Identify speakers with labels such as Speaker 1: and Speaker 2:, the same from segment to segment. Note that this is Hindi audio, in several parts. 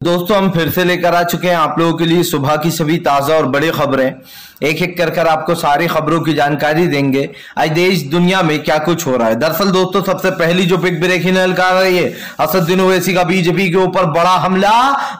Speaker 1: दोस्तों हम फिर से लेकर आ चुके हैं आप लोगों के लिए सुबह की सभी ताज़ा और बड़ी खबरें। एक एक कर आपको सारी खबरों की जानकारी देंगे आज देश दुनिया में क्या कुछ हो रहा है। दरअसल दोस्तों सबसे पहली जो बिग ब्रेकिंग न्यूज़ आ रही है, असदुद्दीन ओवैसी का बीजेपी के ऊपर बड़ा हमला।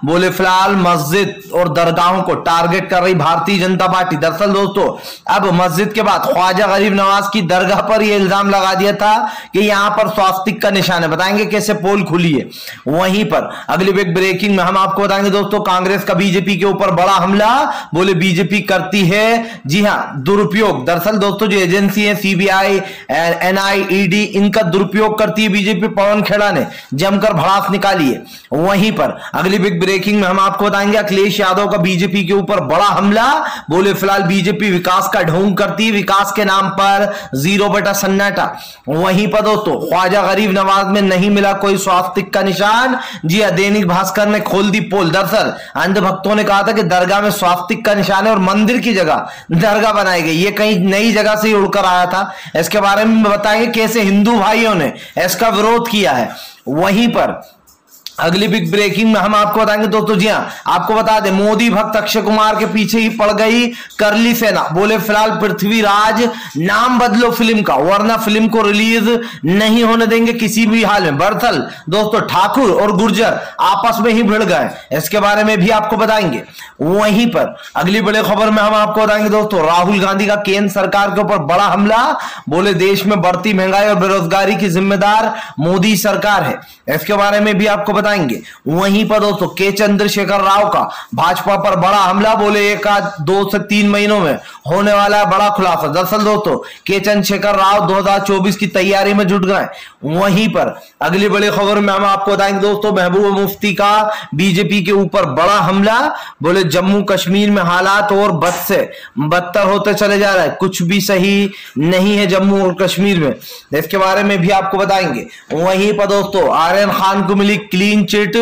Speaker 1: बोले फिलहाल मस्जिद और दरगाहों को टारगेट कर रही भारतीय जनता पार्टी। दरअसल दोस्तों अब मस्जिद के बाद ख्वाजा गरीब नवाज की दरगाह पर यह इल्जाम लगा दिया था कि यहां पर स्वास्तिक का निशान है। बताएंगे कैसे पोल खुली है। वहीं पर अगली बिग ब्रेकिंग में हम आपको बताएंगे दोस्तों कांग्रेस का बीजेपी के ऊपर बड़ा हमला। बोले बीजेपी करती है जी हां दुरुपयोग। दरअसल दोस्तों जो एजेंसी है सीबीआई एनआई ईडी इनका दुरुपयोग करती है बीजेपी। पवन खेड़ा ने जमकर भड़ास निकाली है। वहीं पर अगली बिग ब्रेकिंग में हम आपको बताएंगे अखिलेश यादव का बीजेपी के ऊपर बड़ा हमला। बोले फिलहाल बीजेपी विकास का ढोंग करती है, विकास के नाम पर 0 सन्नाटा। वहीं पर दोस्तों ख्वाजा गरीब नवाज में नहीं मिला कोई स्वास्तिक का निशान। जी हां दैनिक भास्कर ने खोल दी पोल। दरअसल अंधभक्तों ने कहा था कि दरगाह में स्वास्तिक का निशान है और मंदिर की जगह दरगाह बनाई गई। ये कहीं नई जगह से ही उड़कर आया था। इसके बारे में बताएंगे कैसे हिंदू भाइयों ने इसका विरोध किया है। वहीं पर अगली बिग ब्रेकिंग में हम आपको बताएंगे दोस्तों जी हां आपको बता दें मोदी भक्त अक्षय कुमार के पीछे ही पड़ गई करली सेना। बोले फिलहाल पृथ्वीराज नाम बदलो फिल्म का वरना फिल्म को रिलीज नहीं होने देंगे किसी भी हाल में। दरअसल दोस्तों ठाकुर और गुर्जर आपस में ही भिड़ गए, इसके बारे में भी आपको बताएंगे। वहीं पर अगली बड़ी खबर में हम आपको बताएंगे दोस्तों राहुल गांधी का केंद्र सरकार के ऊपर बड़ा हमला। बोले देश में बढ़ती महंगाई और बेरोजगारी की जिम्मेदार मोदी सरकार है, इसके बारे में भी आपको बताएंगे। वहीं पर दोस्तों के चंद्रशेखर राव का भाजपा पर बड़ा हमला। बोले 2 से 3 महीनों में होने वाला है बड़ा खुलासा। दरअसल दोस्तों के चंद्रशेखर राव 2024 की तैयारी में जुट गए। वहीं पर अगली बड़ी खबर में हम आपको बताएंगे दोस्तों महबूबा मुफ्ती का बीजेपी के ऊपर बड़ा हमला। बोले जम्मू कश्मीर में हालात और बद से बदतर होते चले जा रहा है, कुछ भी सही नहीं है जम्मू और कश्मीर में, इसके बारे में भी आपको बताएंगे। वहीं पर दोस्तों आर्यन खान को मिली क्लीन चिट।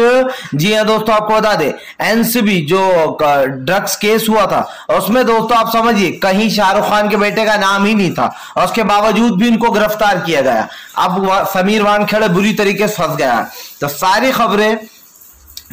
Speaker 1: जी हां दोस्तों आपको बता दे एनसीबी जो ड्रग्स केस हुआ था उसमें दोस्तों आप समझिए कहीं शाहरुख खान के बेटे का नाम ही नहीं था और उसके बावजूद भी उनको गिरफ्तार किया गया। अब समीर वानखेड़े बुरी तरीके से फंस गया। तो सारी खबरें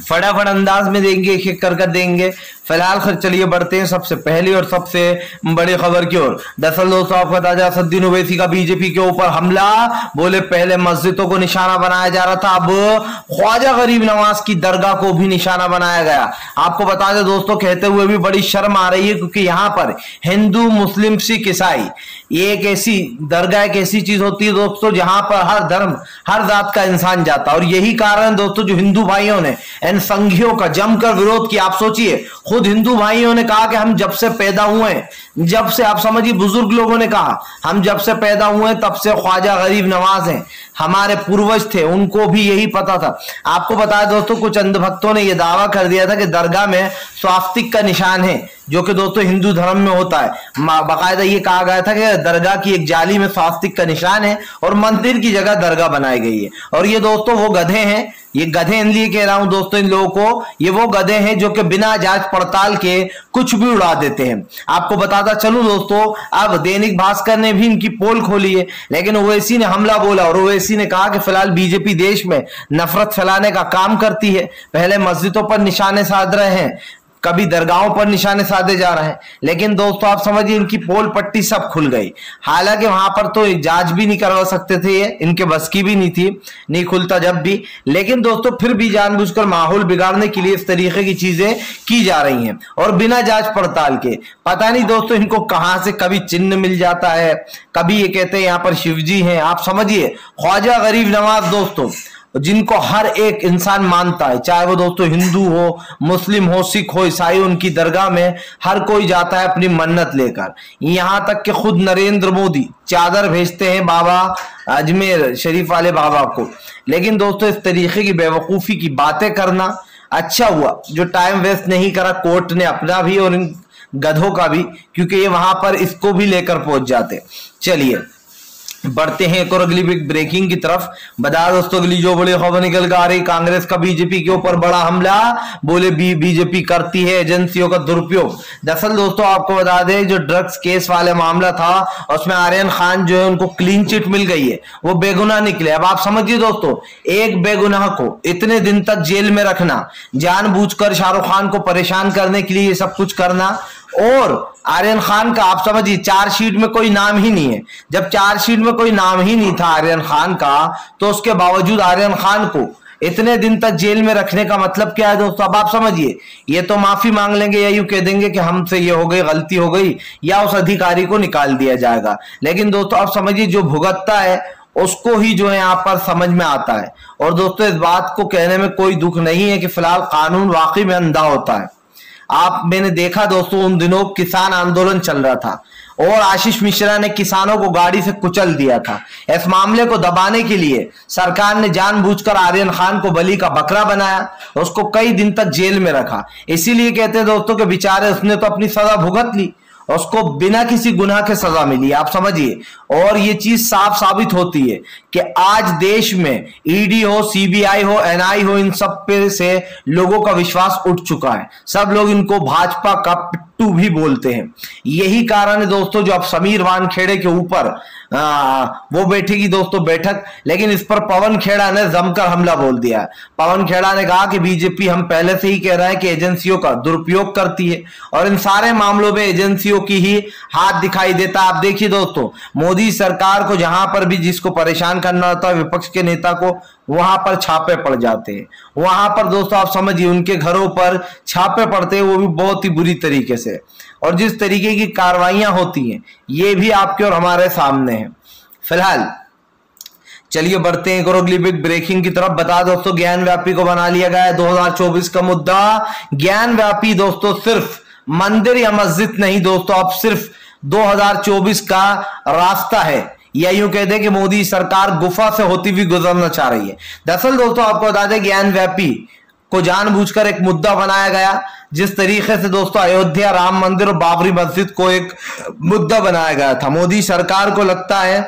Speaker 1: फटाफट अंदाज में देंगे, एक एक कर देंगे। फिलहाल चलिए बढ़ते हैं सबसे पहली और सबसे बड़ी खबर की ओर। दरअसल दोस्तों आपको बता दें असदुद्दीन ओवैसी का बीजेपी के ऊपर हमला। बोले पहले मस्जिदों को निशाना बनाया जा रहा था, अब ख्वाजा गरीब नवाज की दरगाह को भी निशाना बनाया गया। आपको बता दें दोस्तों कहते हुए भी बड़ी शर्म आ रही है क्योंकि यहां पर हिंदू मुस्लिम सिख ईसाई ये एक ऐसी दरगाह एक ऐसी चीज होती है दोस्तों जहां पर हर धर्म हर जात का इंसान जाता है। और यही कारण दोस्तों जो हिंदू भाइयों ने इन संघियों का जमकर विरोध किया। आप सोचिए खुद हिंदू भाइयों ने कहा कि हम जब से पैदा हुए जब से आप समझिए बुजुर्ग लोगों ने कहा हम जब से पैदा हुए तब से ख्वाजा गरीब नवाज हैं, हमारे पूर्वज थे, उनको भी यही पता था। आपको बताया दोस्तों कुछ अंधभक्तों ने यह दावा कर दिया था कि दरगाह में स्वास्तिक का निशान है जो कि दोस्तों हिंदू धर्म में होता है। बाकायदा ये कहा गया था कि दरगाह की एक जाली में स्वास्तिक का निशान है और मंदिर की जगह दरगाह बनाई गई है। और ये दोस्तों वो गधे हैं, ये गधे इसलिए कह रहा हूं दोस्तों इन लोगों को, ये वो गधे हैं जो कि बिना जांच पड़ताल के कुछ भी उड़ा देते हैं। आपको बताता चलूं दोस्तों अब दैनिक भास्कर ने भी इनकी पोल खोली है, लेकिन ओवैसी ने हमला बोला और ओवैसी ने कहा कि फिलहाल बीजेपी देश में नफरत फैलाने का काम करती है। पहले मस्जिदों पर निशाने साध रहे हैं, कभी दरगाहों पर निशाने साधे जा रहे हैं, लेकिन दोस्तों आप समझिए इनकी पोल पट्टी सब खुल गई। हालांकि वहां पर तो जांच भी नहीं करवा सकते थे, ये इनके बस की भी नहीं थी, नहीं खुलता जब भी, लेकिन दोस्तों फिर भी जानबूझकर माहौल बिगाड़ने के लिए इस तरीके की चीजें की जा रही हैं और बिना जांच पड़ताल के। पता नहीं दोस्तों इनको कहां से कभी चिन्ह मिल जाता है, कभी ये कहते हैं यहां पर शिवजी हैं। आप समझिए ख्वाजा गरीब नवाज दोस्तों जिनको हर एक इंसान मानता है, चाहे वो दोस्तों हिंदू हो मुस्लिम हो सिख हो ईसाई, उनकी दरगाह में हर कोई जाता है अपनी मन्नत लेकर। यहां तक कि खुद नरेंद्र मोदी चादर भेजते हैं बाबा अजमेर शरीफ वाले बाबा को। लेकिन दोस्तों इस तरीके की बेवकूफी की बातें करना अच्छा हुआ जो टाइम वेस्ट नहीं करा कोर्ट ने अपना भी और इन गधों का भी, क्योंकि ये वहां पर इसको भी लेकर पहुंच जाते। चलिए बढ़ते हैं एक और अगली बिग ब्रेकिंग की तरफ। बता दोस्तों अगली जो बड़ी खबर निकल कर आ रही, कांग्रेस का बीजेपी के ऊपर बड़ा हमला, बोले बीजेपी करती है एजेंसियों का दुरुपयोग। दरअसल दोस्तों आपको बता दें जो ड्रग्स केस वाले मामला था उसमें आर्यन खान जो है उनको क्लीन चिट मिल गई है, वो बेगुनाह निकले। अब आप समझिए दोस्तों, एक बेगुनाह को इतने दिन तक जेल में रखना, जानबूझकर शाहरुख खान को परेशान करने के लिए ये सब कुछ करना, और आर्यन खान का आप समझिए चार्जशीट में कोई नाम ही नहीं है। जब चार्जशीट में कोई नाम ही नहीं था आर्यन खान का, तो उसके बावजूद आर्यन खान को इतने दिन तक जेल में रखने का मतलब क्या है दोस्तों? अब आप समझिए, ये तो माफी मांग लेंगे या यूं कह देंगे कि हमसे ये हो गई, गलती हो गई, या उस अधिकारी को निकाल दिया जाएगा। लेकिन दोस्तों आप समझिए जो भुगतता है उसको ही जो है यहाँ पर समझ में आता है। और दोस्तों इस बात को कहने में कोई दुख नहीं है कि फिलहाल कानून वाकई में अंधा होता है। मैंने देखा दोस्तों उन दिनों किसान आंदोलन चल रहा था और आशीष मिश्रा ने किसानों को गाड़ी से कुचल दिया था। इस मामले को दबाने के लिए सरकार ने जानबूझकर आर्यन खान को बलि का बकरा बनाया, उसको कई दिन तक जेल में रखा। इसीलिए कहते हैं दोस्तों कि बेचारे उसने तो अपनी सजा भुगत ली, उसको बिना किसी गुनाह के सजा मिली, आप समझिए। और ये चीज साफ साबित होती है कि आज देश में ईडी हो, सीबीआई हो, एनआई हो, इन सब पे से लोगों का विश्वास उठ चुका है। सब लोग इनको भाजपा का पिट्टू भी बोलते हैं। यही कारण है दोस्तों जो अब समीर वानखेड़े के ऊपर वो बैठेगी दोस्तों बैठक, लेकिन इस पर पवन खेड़ा ने जमकर हमला बोल दिया। पवन खेड़ा ने कहा कि बीजेपी हम पहले से ही कह रहे हैं कि एजेंसियों का दुरुपयोग करती है और इन सारे मामलों में एजेंसियों की ही हाथ दिखाई देता। आप देखिए दोस्तों, मोदी सरकार को जहां पर भी जिसको परेशान करना होता है विपक्ष के नेता को, वहां पर छापे पड़ जाते हैं। वहां पर दोस्तों आप समझिए उनके घरों पर छापे पड़ते हैं, वो भी बहुत ही बुरी तरीके से। और जिस तरीके की कार्रवाइयां होती हैं ये भी आपके और हमारे सामने है। फिलहाल चलिए बढ़ते हैं अगली बिग ब्रेकिंग की तरफ। बता दोस्तों ज्ञान व्यापी को बना लिया गया है 2024 का मुद्दा। ज्ञान व्यापी दोस्तों सिर्फ मंदिर या मस्जिद नहीं दोस्तों, अब सिर्फ 2024 का रास्ता है, या यूं कह दे कि मोदी सरकार गुफा से होती हुई गुजरना चाह रही है। दरअसल दोस्तों आपको बता दें ज्ञान व्यापी को जानबूझकर एक मुद्दा बनाया गया। जिस तरीके से दोस्तों अयोध्या राम मंदिर और बाबरी मस्जिद को एक मुद्दा बनाया गया था, मोदी सरकार को लगता है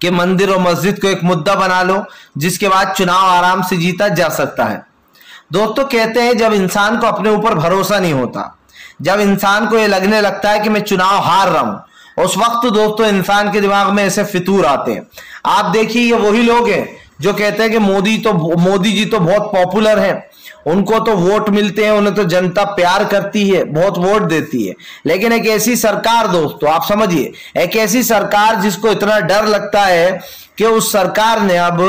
Speaker 1: कि मंदिर और मस्जिद को एक मुद्दा बना लो जिसके बाद चुनाव आराम से जीता जा सकता है। दोस्तों कहते हैं जब इंसान को अपने ऊपर भरोसा नहीं होता, जब इंसान को यह लगने लगता है कि मैं चुनाव हार रहा हूं, उस वक्त दोस्तों इंसान के दिमाग में ऐसे फितूर आते हैं। आप देखिए ये वही लोग हैं जो कहते हैं कि मोदी जी तो बहुत पॉपुलर हैं, उनको तो वोट मिलते हैं, उन्हें तो जनता प्यार करती है, बहुत वोट देती है। लेकिन एक ऐसी सरकार दोस्तों आप समझिए, एक ऐसी सरकार जिसको इतना डर लगता है कि उस सरकार ने अब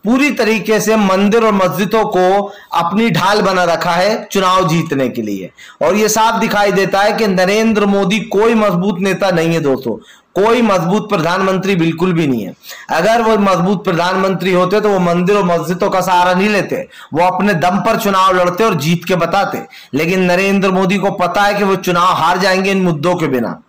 Speaker 1: पूरी तरीके से मंदिर और मस्जिदों को अपनी ढाल बना रखा है चुनाव जीतने के लिए। और यह साफ दिखाई देता है कि नरेंद्र मोदी कोई मजबूत नेता नहीं है दोस्तों, कोई मजबूत प्रधानमंत्री बिल्कुल भी नहीं है। अगर वो मजबूत प्रधानमंत्री होते तो वो मंदिर और मस्जिदों का सहारा नहीं लेते, वो अपने दम पर चुनाव लड़ते और जीत के बताते। लेकिन नरेंद्र मोदी को पता है कि वो चुनाव हार जाएंगे इन मुद्दों के बिना।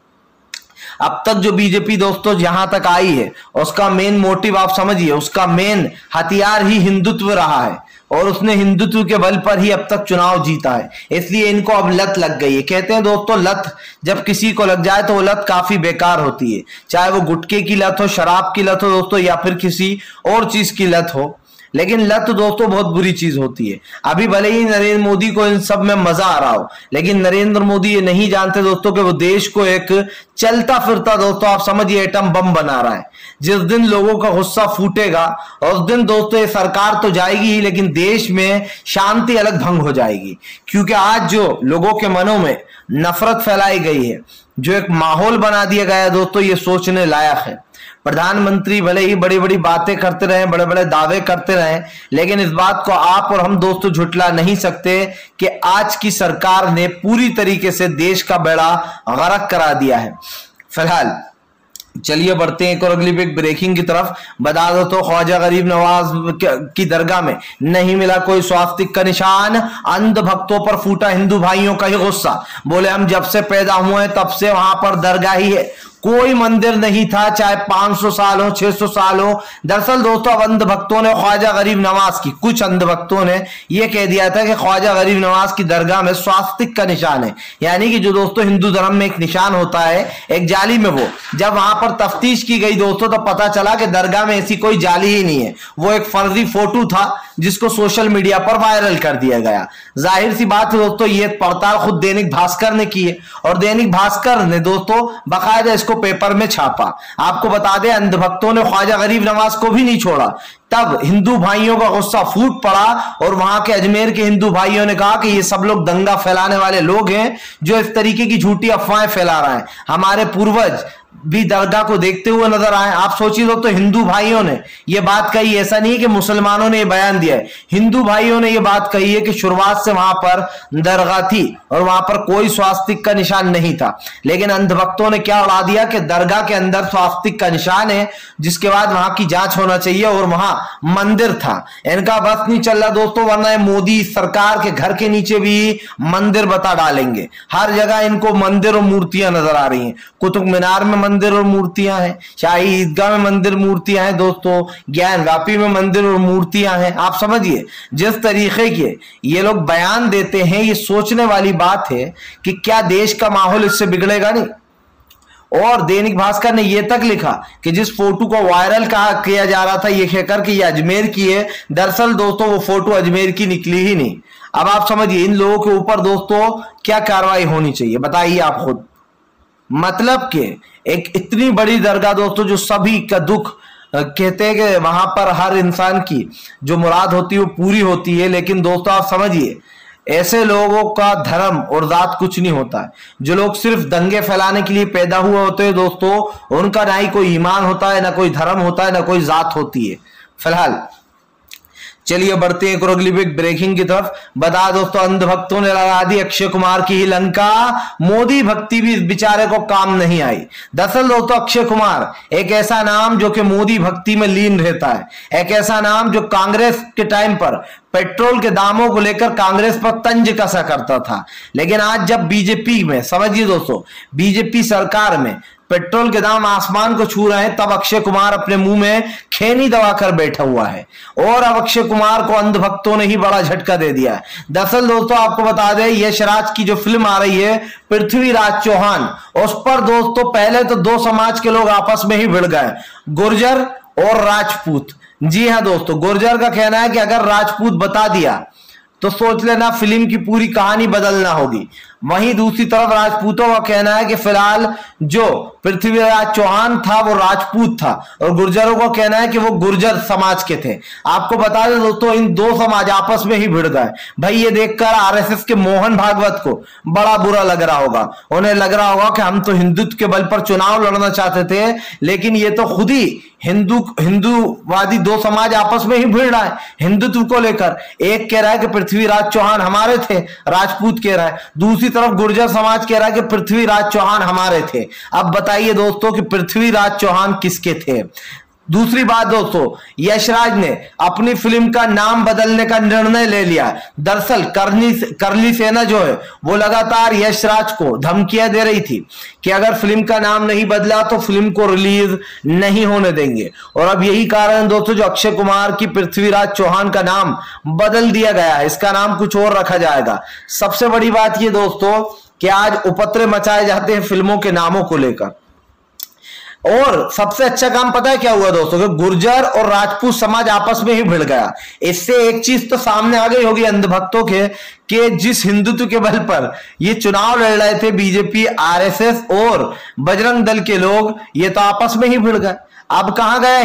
Speaker 1: अब तक जो बीजेपी दोस्तों यहां तक आई है उसका मेन मोटिव आप समझिए, उसका मेन हथियार ही हिंदुत्व रहा है और उसने हिंदुत्व के बल पर ही अब तक चुनाव जीता है। इसलिए इनको अब लत लग गई है। कहते हैं दोस्तों लत जब किसी को लग जाए तो वो लत काफी बेकार होती है, चाहे वो गुटखे की लत हो, शराब की लत हो दोस्तों, या फिर किसी और चीज की लत हो। लेकिन लत दोस्तों बहुत बुरी चीज होती है। अभी भले ही नरेंद्र मोदी को इन सब में मजा आ रहा हो, लेकिन नरेंद्र मोदी ये नहीं जानते दोस्तों कि वो देश को एक चलता फिरता दोस्तों आप समझिए एटम बम बना रहा है। जिस दिन लोगों का गुस्सा फूटेगा उस दिन दोस्तों ये सरकार तो जाएगी ही, लेकिन देश में शांति अलग भंग हो जाएगी। क्योंकि आज जो लोगों के मनों में नफरत फैलाई गई है, जो एक माहौल बना दिया गया है दोस्तों, ये सोचने लायक है। प्रधानमंत्री भले ही बड़ी बड़ी बातें करते रहे, बड़े बड़े दावे करते रहे, लेकिन इस बात को आप और हम दोस्तों झुठला नहीं सकते कि आज की सरकार ने पूरी तरीके से देश का बेड़ा गर्क करा दिया है। फिलहाल चलिए बढ़ते हैं एक और अगली बिग ब्रेकिंग की तरफ। बता दो तो ख्वाजा गरीब नवाज की दरगाह में नहीं मिला कोई स्वास्तिक का निशान, अंध भक्तों पर फूटा हिंदू भाइयों का ही गुस्सा। बोले हम जब से पैदा हुए तब से वहां पर दरगाह ही है, कोई मंदिर नहीं था, चाहे 500 साल हो 600 साल हो। दरअसल दोस्तों अब अंध भक्तों ने ख्वाजा गरीब नवाज की, कुछ अंध भक्तों ने यह कह दिया था कि ख्वाजा गरीब नवाज की दरगाह में स्वास्तिक का निशान है, यानी कि जो दोस्तों हिंदू धर्म में एक निशान होता है एक जाली में, वो जब वहां पर तफ्तीश की गई दोस्तों तो पता चला कि दरगाह में ऐसी कोई जाली ही नहीं है, वो एक फर्जी फोटो था जिसको सोशल मीडिया पर वायरल कर दिया गया। जाहिर सी बात है दोस्तों ये पड़ताल खुद दैनिक भास्कर ने की है और दैनिक भास्कर ने दोस्तों बाकायदा इसको पेपर में छापा। आपको बता दें अंध भक्तों ने ख्वाजा गरीब नवाज को भी नहीं छोड़ा। तब हिंदू भाइयों का गुस्सा फूट पड़ा और वहां के अजमेर के हिंदू भाइयों ने कहा कि ये सब लोग दंगा फैलाने वाले लोग हैं जो इस तरीके की झूठी अफवाहें फैला रहे हैं, हमारे पूर्वज भी दरगाह को देखते हुए नजर आए। आप सोचिए तो हिंदू भाइयों ने यह बात कही, ऐसा नहीं है कि मुसलमानों ने यह बयान दिया है, हिंदू भाइयों ने यह बात कही है कि शुरुआत से वहां पर दरगाह थी और वहां पर कोई स्वास्तिक का निशान नहीं था। लेकिन अंधभक्तों ने क्या उड़ा दिया कि दरगाह के अंदर स्वास्तिक का निशान है, जिसके बाद वहां की जांच होना चाहिए और वहां मंदिर था। इनका बस नहीं चल रहा दोस्तों, वरना मोदी सरकार के घर के नीचे भी मंदिर बता डालेंगे। हर जगह इनको मंदिर और मूर्तियां नजर आ रही हैं, कुतुब मीनार में मंदिर और मूर्तियां हैं, शाही ईदगाह में मंदिर मूर्तियां हैं दोस्तों, ज्ञान व्यापी में मंदिर और मूर्तियां हैं। आप समझिए जिस तरीके के ये लोग बयान देते हैं, ये सोचने वाली बात है कि क्या देश का माहौल इससे बिगड़ेगा नहीं। और दैनिक भास्कर ने यह तक लिखा कि जिस फोटो को वायरल किया जा रहा था ये कहकर कि ये अजमेर की है, दरअसल दोस्तों वो फोटो अजमेर की निकली ही नहीं। अब आप समझिए इन लोगों के ऊपर दोस्तों क्या कार्रवाई होनी चाहिए, बताइए आप खुद। मतलब कि एक इतनी बड़ी दरगाह दोस्तों जो सभी का दुख कहते हैं कि वहां पर हर इंसान की जो मुराद होती है वो पूरी होती है, लेकिन दोस्तों आप समझिए ऐसे लोगों का धर्म और जात कुछ नहीं होता है। जो लोग सिर्फ दंगे फैलाने के लिए पैदा हुए होते हैं दोस्तों, उनका ना ही कोई ईमान होता है, ना कोई धर्म होता है, ना कोई जात होती है। फिलहाल चलिए बढ़ते हैं एक अगली बिग ब्रेकिंग की तरफ। बता दोस्तों अंधभक्तों ने लगा दी अक्षय कुमार की ही लंका, मोदी भक्ति भी इस बेचारे को काम नहीं आई। दरअसल दोस्तों अक्षय कुमार एक ऐसा नाम जो कि मोदी भक्ति में लीन रहता है, एक ऐसा नाम जो कांग्रेस के टाइम पर पेट्रोल के दामों को लेकर कांग्रेस पर तंज कसा करता था। लेकिन आज जब बीजेपी में, समझिए दोस्तों बीजेपी सरकार में पेट्रोल के दाम आसमान को छू रहे हैं, तब अक्षय कुमार अपने मुंह में खैनी दबाकर बैठा हुआ है। और अब अक्षय कुमार को अंधभक्तों ने ही बड़ा झटका दे दिया है। दरअसल दोस्तों आपको बता दें यश राज की जो फिल्म आ रही है पृथ्वीराज चौहान, उस पर दोस्तों पहले तो दो समाज के लोग आपस में ही भिड़ गए, गुर्जर और राजपूत। जी हाँ दोस्तों, गुर्जर का कहना है कि अगर राजपूत बता दिया तो सोच लेना फिल्म की पूरी कहानी बदलना होगी। वहीं दूसरी तरफ राजपूतों का कहना है कि फिलहाल जो पृथ्वीराज चौहान था वो राजपूत था, और गुर्जरों का कहना है कि वो गुर्जर समाज के थे। आपको बता दें दोस्तों इन दो समाज आपस में ही भिड़ गए। भाई ये देखकर आरएसएस के मोहन भागवत को बड़ा बुरा लग रहा होगा, उन्हें लग रहा होगा कि हम तो हिंदुत्व के बल पर चुनाव लड़ना चाहते थे, लेकिन ये तो खुद ही हिंदूवादी दो समाज आपस में ही भिड़ रहा है हिंदुत्व को लेकर। एक कह रहा है कि पृथ्वीराज चौहान हमारे थे, राजपूत कह रहा है, दूसरी तरफ गुर्जर समाज कह रहा है कि पृथ्वीराज चौहान हमारे थे। अब बताइए दोस्तों कि पृथ्वीराज चौहान किसके थे। दूसरी बात दोस्तों, यशराज ने अपनी फिल्म का नाम बदलने का निर्णय ले लिया। दरअसल करली सेना जो है वो लगातार यशराज को धमकियां दे रही थी कि अगर फिल्म का नाम नहीं बदला तो फिल्म को रिलीज नहीं होने देंगे। और अब यही कारण दोस्तों जो अक्षय कुमार की पृथ्वीराज चौहान का नाम बदल दिया गया है, इसका नाम कुछ और रखा जाएगा। सबसे बड़ी बात ये दोस्तों कि आज उपद्रव मचाए जाते हैं फिल्मों के नामों को लेकर। और सबसे अच्छा काम पता है क्या हुआ दोस्तों कि गुर्जर और राजपूत समाज आपस में ही भिड़ गया। इससे एक चीज तो सामने आ गई होगी अंधभक्तों के कि जिस हिंदुत्व के बल पर ये चुनाव लड़ रहे थे बीजेपी, आरएसएस और बजरंग दल के लोग, ये तो आपस में ही भिड़ गए। अब कहां गया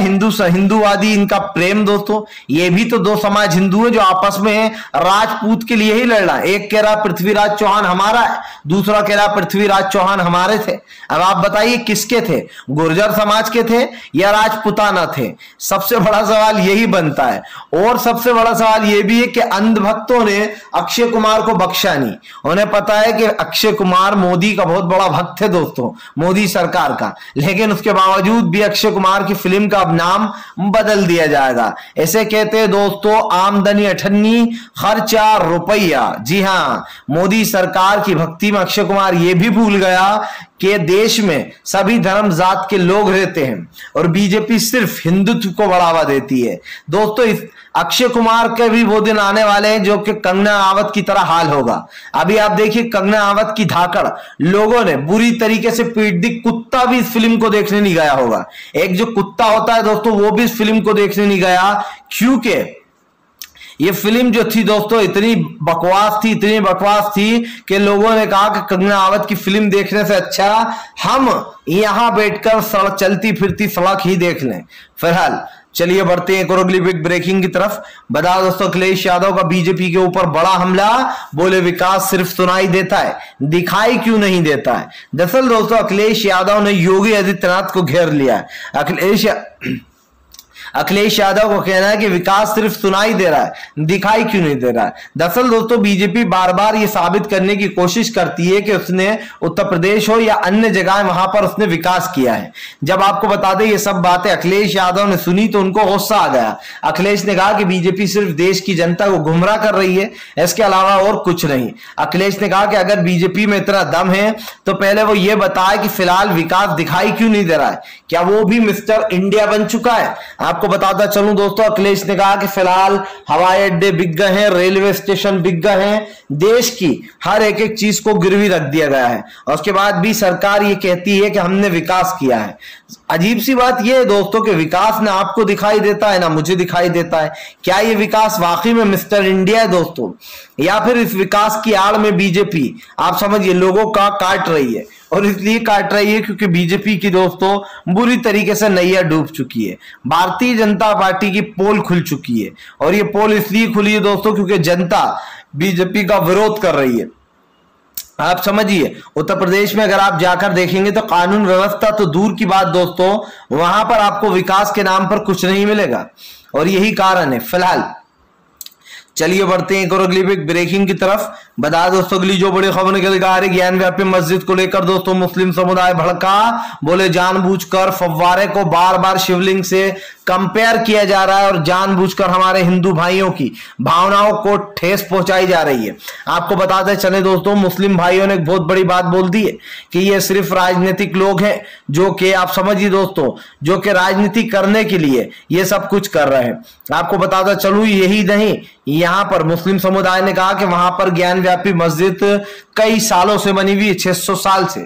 Speaker 1: हिंदूवादी इनका प्रेम दोस्तों। ये भी तो दो समाज हिंदू है जो आपस में राजपूत के लिए ही लड़ रहा है। एक कह रहा पृथ्वीराज चौहान हमारा है, दूसरा कह रहा पृथ्वीराज चौहान हमारे थे। अब आप बताइए किसके थे, गुर्जर समाज के थे या राजपूताना थे। सबसे बड़ा सवाल यही बनता है। और सबसे बड़ा सवाल यह भी है कि अंधभक्तों ने अक्षय कुमार को बख्शा नहीं। उन्हें पता है कि अक्षय कुमार मोदी का बहुत बड़ा भक्त है दोस्तों, मोदी सरकार का, लेकिन उसके बावजूद भी अक्षय कुमार कुमार की फिल्म का अब नाम बदल दिया जाएगा। इसे कहते हैं दोस्तों आमदनी 98, खर्चा रुपया। जी हां, मोदी सरकार की भक्ति में अक्षय कुमार यह भी भूल गया कि देश में सभी धर्म जात के लोग रहते हैं और बीजेपी सिर्फ हिंदुत्व को बढ़ावा देती है। दोस्तों इस अक्षय कुमार के भी वो दिन आने वाले हैं जो कि कंगना राणावत की तरह हाल होगा। अभी आप देखिए कंगना राणावत की धाकड़ लोगों ने बुरी तरीके से पीट दी, कुत्ता भी इस फिल्म को देखने नहीं गया होगा। एक जो कुत्ता होता है दोस्तों वो भी इस फिल्म को देखने नहीं गया, क्योंकि ये फिल्म जो थी दोस्तों इतनी बकवास थी कि लोगों ने कहा कि कंगना राणावत की फिल्म देखने से अच्छा हम यहां बैठकर सड़क चलती फिरती सड़क ही देख लें। फिलहाल चलिए बढ़ते हैं एक और अगली बिग ब्रेकिंग की तरफ। बता दोस्तों अखिलेश यादव का बीजेपी के ऊपर बड़ा हमला, बोले विकास सिर्फ सुनाई देता है, दिखाई क्यों नहीं देता है। दरअसल दोस्तों अखिलेश यादव ने योगी आदित्यनाथ को घेर लिया है। अखिलेश यादव को कहना है कि विकास सिर्फ सुनाई दे रहा है, दिखाई क्यों नहीं दे रहा है। दरअसल दोस्तों बीजेपी बार बार ये साबित करने की कोशिश करती है कि उसने उत्तर प्रदेश हो या अन्य जगह वहां पर उसने विकास किया है। जब आपको बता दें ये सब बातें अखिलेश यादव ने सुनी तो उनको गुस्सा आ गया। अखिलेश ने कहा कि बीजेपी सिर्फ देश की जनता को गुमराह कर रही है, इसके अलावा और कुछ नहीं। अखिलेश ने कहा कि अगर बीजेपी में इतना दम है तो पहले वो ये बताए कि फिलहाल विकास दिखाई क्यों नहीं दे रहा है, क्या वो भी मिस्टर इंडिया बन चुका है। आपको बताता चलूं दोस्तों अखिलेश ने कहा कि फिलहाल हवाई अड्डे बिक गए हैं, रेलवे स्टेशन बिक गए हैं, देश की हर एक चीज को गिरवी रख दिया गया है और उसके बाद भी सरकार ये कहती है कि हमने विकास किया है। अजीब सी बात यह है दोस्तों कि विकास ना आपको दिखाई देता है ना मुझे दिखाई देता है। क्या ये विकास वाकई में मिस्टर इंडिया है दोस्तों, या फिर इस विकास की आड़ में बीजेपी आप समझिए लोगों का काट रही है, और इसलिए काट रही है क्योंकि बीजेपी की दोस्तों बुरी तरीके से नैया डूब चुकी है। भारतीय जनता पार्टी की पोल खुल चुकी है और ये पोल इसलिए खुली है दोस्तों क्योंकि जनता बीजेपी का विरोध कर रही है। आप समझिए उत्तर प्रदेश में अगर आप जाकर देखेंगे तो कानून व्यवस्था तो दूर की बात दोस्तों, वहां पर आपको विकास के नाम पर कुछ नहीं मिलेगा और यही कारण है। फिलहाल चलिए बढ़ते हैं एक और अगली बिग ब्रेकिंग की तरफ। बता दोस्तों अगली जो बड़ी खबर निकल के आ रही, ज्ञान व्यापी मस्जिद को लेकर दोस्तों मुस्लिम समुदाय भड़का, बोले जानबूझकर फव्वारे को बार बार शिवलिंग से कंपेयर किया जा रहा है और जानबूझकर हमारे हिंदू भाइयों की भावनाओं को ठेस पहुंचाई जा रही है। आपको बताते चले दोस्तों मुस्लिम भाइयों ने एक बहुत बड़ी बात बोल दी है कि ये सिर्फ राजनीतिक लोग हैं जो कि आप समझिए दोस्तों जो कि राजनीति करने के लिए ये सब कुछ कर रहे हैं। आपको बताता चलूं यही नहीं, यहां पर मुस्लिम समुदाय ने कहा कि वहां पर ज्ञान व्यापी मस्जिद कई सालों से बनी हुई है, 600 साल से,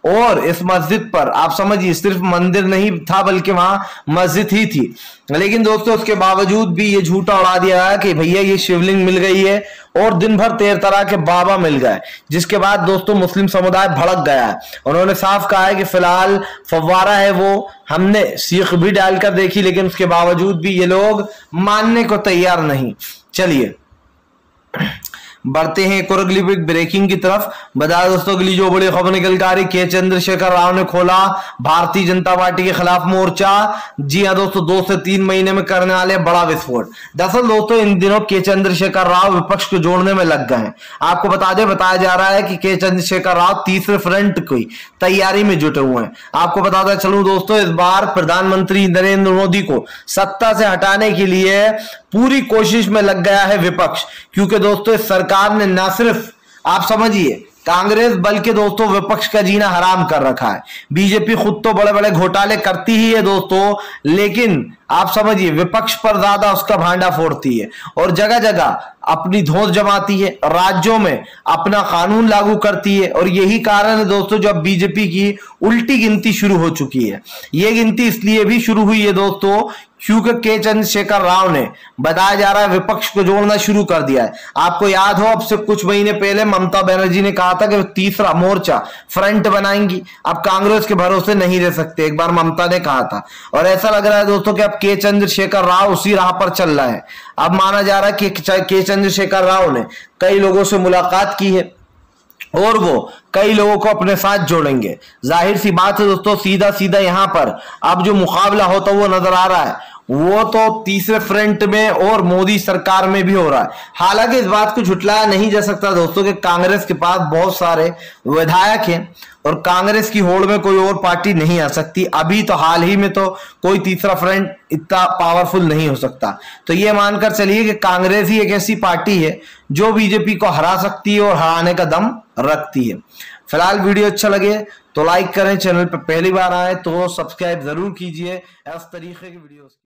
Speaker 1: और इस मस्जिद पर आप समझिए सिर्फ मंदिर नहीं था बल्कि वहां मस्जिद ही थी। लेकिन दोस्तों उसके बावजूद भी ये झूठा उड़ा दिया है कि भैया ये शिवलिंग मिल गई है और दिन भर 13 तरह के बाबा मिल गए, जिसके बाद दोस्तों मुस्लिम समुदाय भड़क गया है। उन्होंने साफ कहा है कि फिलहाल फव्वारा है वो हमने सीख भी डालकर देखी लेकिन उसके बावजूद भी ये लोग मानने को तैयार नहीं। चलिए बढ़ते हैं एक और अगली बिग ब्रेकिंग की तरफ। बता दोस्तों अगली जो बड़ी खबर निकल कर आ रही, के चंद्रशेखर राव ने खोला भारतीय जनता पार्टी के खिलाफ मोर्चा। जी हां दोस्तों 2 से 3 महीने में करने वाले बड़ा विस्फोट। दरअसल दोस्तों इन दिनों के चंद्रशेखर राव विपक्ष को जोड़ने में लग गए हैं। आपको बताया जा रहा है कि के चंद्रशेखर राव तीसरे फ्रंट की तैयारी में जुटे हुए हैं। आपको बताता चलूं दोस्तों इस बार प्रधानमंत्री नरेंद्र मोदी को सत्ता से हटाने के लिए पूरी कोशिश में लग गया है विपक्ष, क्योंकि दोस्तों इस सरकार ने न सिर्फ आप समझिए कांग्रेस बल्कि दोस्तों विपक्ष का जीना हराम कर रखा है। बीजेपी खुद तो बड़े बड़े घोटाले करती ही है दोस्तों, लेकिन आप समझिए विपक्ष पर ज्यादा उसका भांडा फोड़ती है और जगह जगह अपनी धौंस जमाती है, राज्यों में अपना कानून लागू करती है। और यही कारण है दोस्तों जब बीजेपी की उल्टी गिनती शुरू हो चुकी है। यह गिनती इसलिए भी शुरू हुई है दोस्तों क्योंकि के चंद्रशेखर राव ने बताया जा रहा है विपक्ष को जोड़ना शुरू कर दिया है। आपको याद हो अब से कुछ महीने पहले ममता बनर्जी ने कहा था कि तीसरा मोर्चा फ्रंट बनाएंगी, अब कांग्रेस के भरोसे नहीं रह सकते, एक बार ममता ने कहा था। और ऐसा लग रहा है दोस्तों कि अब के चंद्रशेखर राव उसी राह पर चल रहा है। अब माना जा रहा है कि के चंद्रशेखर राव ने कई लोगों से मुलाकात की है और वो कई लोगों को अपने साथ जोड़ेंगे। जाहिर सी बात है दोस्तों सीधा सीधा यहां पर अब जो मुकाबला होता वो नजर आ रहा है वो तो तीसरे फ्रंट में और मोदी सरकार में भी हो रहा है। हालांकि इस बात को झुटलाया नहीं जा सकता दोस्तों कि कांग्रेस के पास बहुत सारे विधायक हैं और कांग्रेस की होड़ में कोई और पार्टी नहीं आ सकती। अभी तो हाल ही में तो कोई तीसरा फ्रंट इतना पावरफुल नहीं हो सकता। तो ये मानकर चलिए कि कांग्रेस ही एक ऐसी पार्टी है जो बीजेपी को हरा सकती है और हराने का दम रखती है। फिलहाल वीडियो अच्छा लगे तो लाइक करें, चैनल पर पहली बार आए तो सब्सक्राइब जरूर कीजिए इस तरीके की वीडियो।